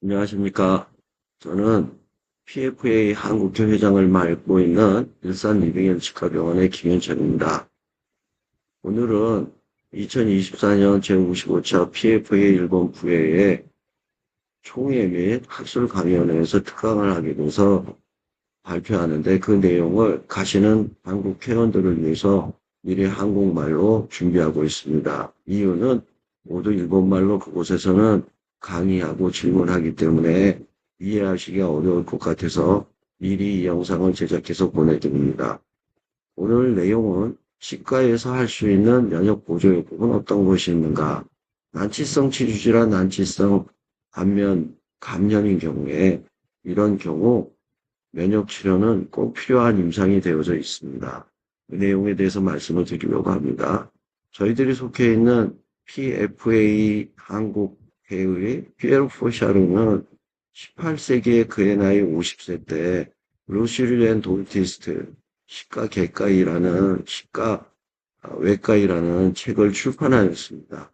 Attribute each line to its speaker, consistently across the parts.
Speaker 1: 안녕하십니까. 저는 PFA 한국회 회장을 맡고 있는 일산 리빙앤치과병원의 김현철입니다. 오늘은 2024년 제55차 PFA 일본 부회에 총회 및 학술강연회에서 특강을 하게 돼서 발표하는데 그 내용을 가시는 한국 회원들을 위해서 미리 한국말로 준비하고 있습니다. 이유는 모두 일본말로 그곳에서는 강의하고 질문하기 때문에 이해하시기가 어려울 것 같아서 미리 이 영상을 제작해서 보내드립니다. 오늘 내용은 치과에서 할 수 있는 면역 보조요법은 어떤 것이 있는가? 난치성 치주질환, 난치성 감염인 경우에 이런 경우 면역 치료는 꼭 필요한 임상이 되어져 있습니다. 그 내용에 대해서 말씀을 드리려고 합니다. 저희들이 속해 있는 PFA 한국회의 피에로 포샤르는 18세기에 그의 나이 50세 때 루시르 앤 돌티스트 외과이라는 책을 출판하였습니다.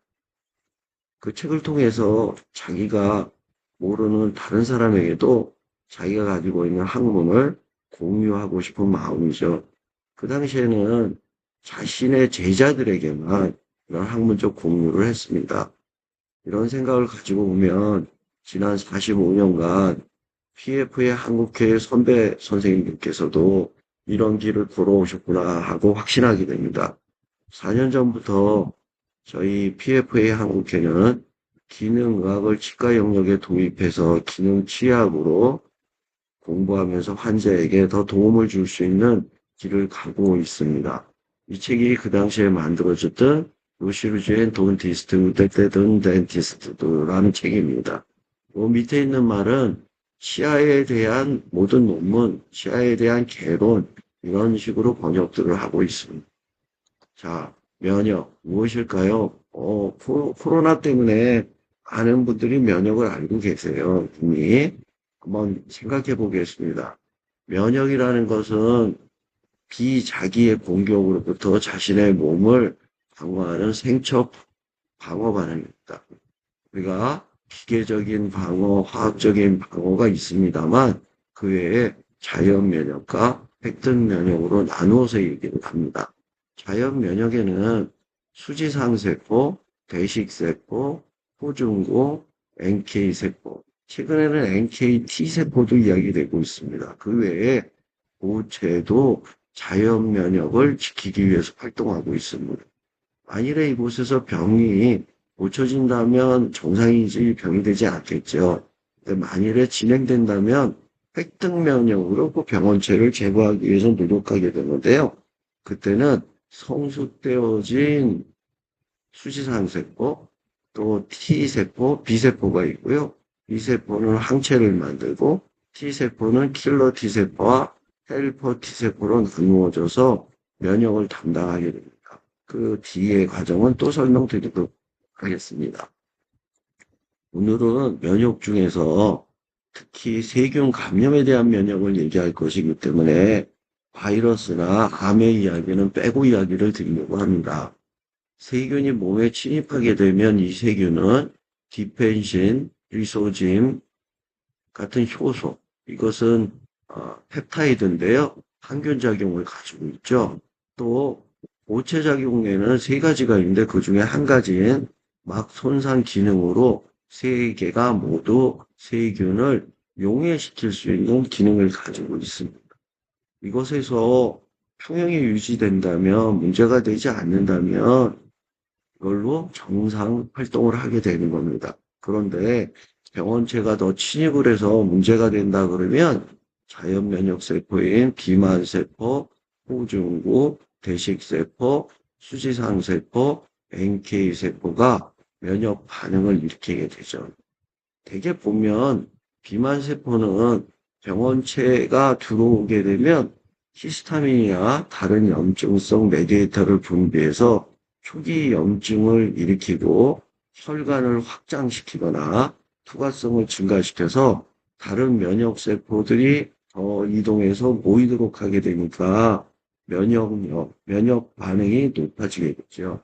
Speaker 1: 그 책을 통해서 자기가 모르는 다른 사람에게도 자기가 가지고 있는 학문을 공유하고 싶은 마음이죠. 그 당시에는 자신의 제자들에게만 이런 학문적 공유를 했습니다. 이런 생각을 가지고 보면 지난 45년간 PF의 한국회 선배 선생님들께서도 이런 길을 걸어오셨구나 하고 확신하게 됩니다. 4년 전부터 저희 PFA 한국회는 기능의학을 치과 영역에 도입해서 기능치약으로 공부하면서 환자에게 더 도움을 줄 수 있는 길을 가고 있습니다. 이 책이 그 당시에 만들어졌던 루시르주엔 돈티스트 때때던 덴티스트라는 책입니다. 밑에 있는 말은 치아에 대한 모든 논문, 치아에 대한 개론 이런 식으로 번역들을 하고 있습니다. 자, 면역 무엇일까요? 코로나 때문에 많은 분들이 면역을 알고 계세요. 이미 한번 생각해 보겠습니다. 면역이라는 것은 비자기의 공격으로부터 자신의 몸을 방어하는 생체 방어 반응입니다. 우리가 기계적인 방어, 화학적인 방어가 있습니다만 그 외에 자연 면역과 획득 면역으로 나누어서 얘기를 합니다. 자연 면역에는 수지상세포, 대식세포, 호중고, NK세포, 최근에는 NKT세포도 이야기되고 있습니다. 그 외에 고체도 자연 면역을 지키기 위해서 활동하고 있습니다. 만일에 이곳에서 병이 고쳐진다면 정상이지 병이 되지 않겠죠. 근데 만일에 진행된다면 획득 면역으로 그 병원체를 제거하기 위해서 노력하게 되는데요. 그때는 성숙되어진 수지상세포, 또 T세포, B세포가 있고요. B세포는 항체를 만들고 T세포는 킬러 T세포와 헬퍼 T세포로 나누어져서 면역을 담당하게 됩니다. 그 뒤의 과정은 또 설명드리도록 하겠습니다. 오늘은 면역 중에서 특히 세균 감염에 대한 면역을 얘기할 것이기 때문에 바이러스나 암의 이야기는 빼고 이야기를 드리려고 합니다. 세균이 몸에 침입하게 되면 이 세균은 디펜신, 리소짐 같은 효소, 이것은 펩타이드인데요. 항균작용을 가지고 있죠. 또 모체작용에는 세 가지가 있는데 그 중에 한 가지인 막 손상 기능으로 세 개가 모두 세균을 용해시킬 수 있는 기능을 가지고 있습니다. 이것에서 평형이 유지된다면 문제가 되지 않는다면 이걸로 정상 활동을 하게 되는 겁니다. 그런데 병원체가 더 침입을 해서 문제가 된다 그러면 자연 면역 세포인 비만세포, 호중구, 대식세포, 수지상세포, NK세포가 면역 반응을 일으키게 되죠. 대개 보면 비만세포는 병원체가 들어오게 되면 히스타민이나 다른 염증성 메디에이터를 분비해서 초기 염증을 일으키고 혈관을 확장시키거나 투과성을 증가시켜서 다른 면역세포들이 더 이동해서 모이도록 하게 되니까 면역 반응이 높아지게 되죠.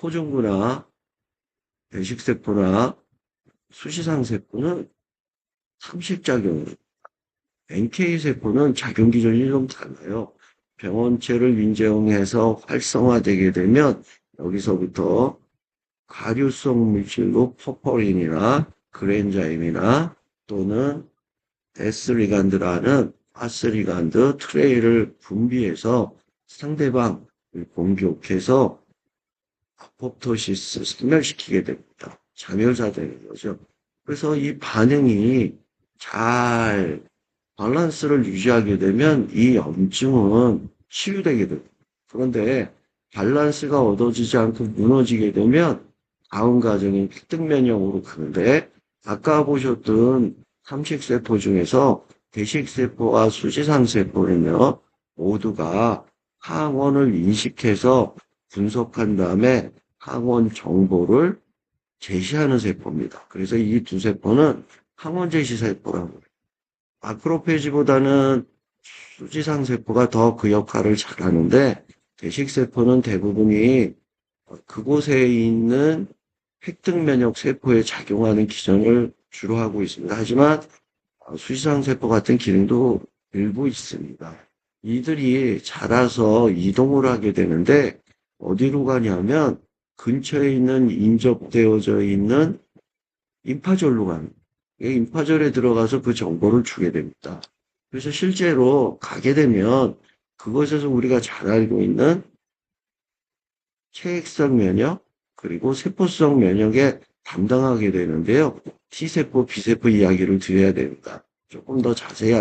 Speaker 1: 호중구나 대식세포나 수시상세포는 삼식작용. NK세포는 작용 기전이 좀 달라요. 병원체를 인제응해서 활성화되게 되면 여기서부터 가류성 물질로 포퍼린이나 그랜자임이나 또는 데스리간드라는 파스리간드 트레이를 분비해서 상대방을 공격해서 아포프토시스 소멸시키게 됩니다. 자멸자되는 거죠. 그래서 이 반응이 잘 밸런스를 유지하게 되면 이 염증은 치유되게 됩니다. 그런데 밸런스가 얻어지지 않고 무너지게 되면 다음 과정인 획득면역으로 가는데 아까 보셨던 삼식세포 중에서 대식세포와 수지상세포는요 모두가 항원을 인식해서 분석한 다음에 항원 정보를 제시하는 세포입니다. 그래서 이 두 세포는 항원 제시 세포라고 해요. 마크로페이지보다는 수지상세포가 더 그 역할을 잘하는데 대식세포는 대부분이 그곳에 있는 획득면역 세포에 작용하는 기전을 주로 하고 있습니다. 하지만 수지상세포 같은 기능도 일부 있습니다. 이들이 자라서 이동을 하게 되는데 어디로 가냐면 근처에 있는 인접되어져 있는 임파절로 갑니다. 임파절에 들어가서 그 정보를 주게 됩니다. 그래서 실제로 가게 되면 그것에서 우리가 잘 알고 있는 체액성 면역 그리고 세포성 면역에 담당하게 되는데요. T세포, B세포 이야기를 드려야 됩니다. 조금 더 자세히